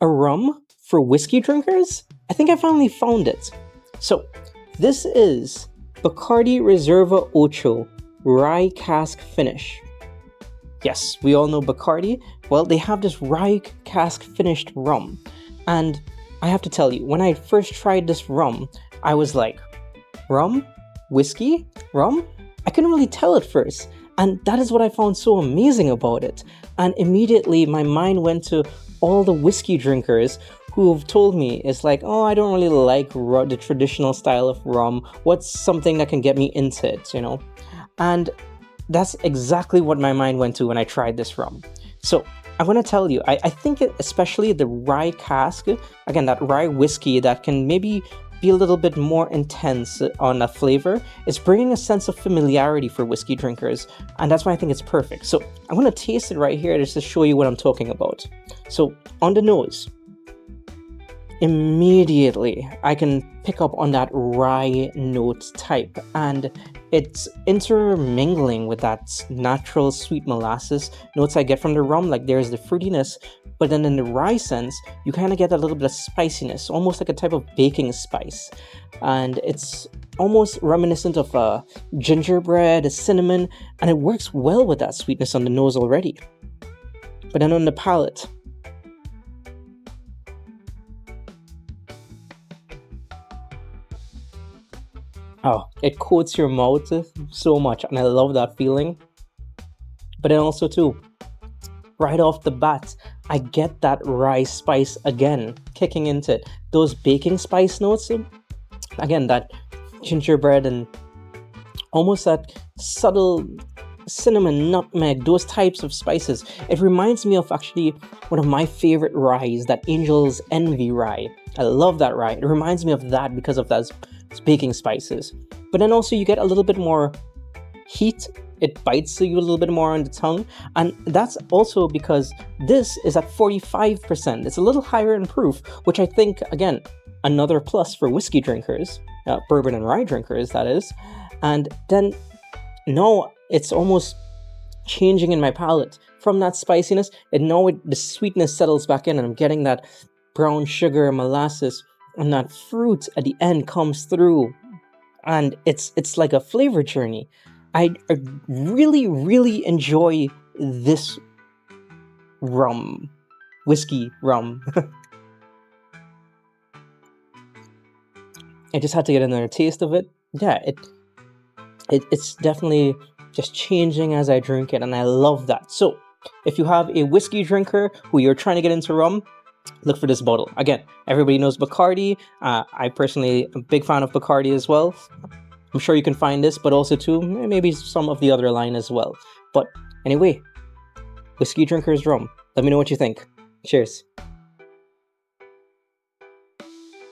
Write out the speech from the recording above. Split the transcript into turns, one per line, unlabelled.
A rum for whiskey drinkers? I think I finally found it. So, this is Bacardi Reserva Ocho Rye Cask finish. Yes, we all know Bacardi. Well, they have this rye cask finished rum. And I have to tell you, when I first tried this rum, I was like, rum? Whiskey? Rum? I couldn't really tell at first. And that is what I found so amazing about it. And immediately my mind went to all the whiskey drinkers who have told me, it's like, oh, I don't really like the traditional style of rum. What's something that can get me into it, And that's exactly what my mind went to when I tried this rum. So I want to tell you, I think especially the rye cask, again, that rye whiskey that can maybe be a little bit more intense on a flavor, is bringing a sense of familiarity for whiskey drinkers, and that's why I think it's perfect. So I'm going to taste it right here just to show you what I'm talking about. So on the nose, immediately I can pick up on that rye note type, and it's intermingling with that natural sweet molasses notes I get from the rum. Like there's the fruitiness, but then in the rye sense, you kind of get a little bit of spiciness, almost like a type of baking spice. And it's almost reminiscent of gingerbread, cinnamon, and it works well with that sweetness on the nose already. But then on the palate, oh, it coats your mouth so much, and I love that feeling. But then also too, right off the bat, I get that rye spice again, kicking into it. Those baking spice notes, again, that gingerbread and almost that subtle cinnamon, nutmeg, those types of spices. It reminds me of actually one of my favorite ryes, that Angel's Envy rye. I love that rye. It reminds me of that because of those baking spices. But then also you get a little bit more heat. It bites you a little bit more on the tongue, and that's also because this is at 45%. It's a little higher in proof, which I think, again, another plus for whiskey drinkers, bourbon and rye drinkers, that is. And then, no, it's almost changing in my palate from that spiciness, and now the sweetness settles back in, and I'm getting that brown sugar, molasses, and that fruit at the end comes through, and it's like a flavor journey. I really, really enjoy this whiskey rum. I just had to get another taste of it. Yeah, it's definitely just changing as I drink it, and I love that. So, if you have a whiskey drinker who you're trying to get into rum, look for this bottle. Again, everybody knows Bacardi. I personally am a big fan of Bacardi as well. I'm sure you can find this, but also too, maybe some of the other line as well. But anyway, whiskey drinkers rum. Let me know what you think. Cheers.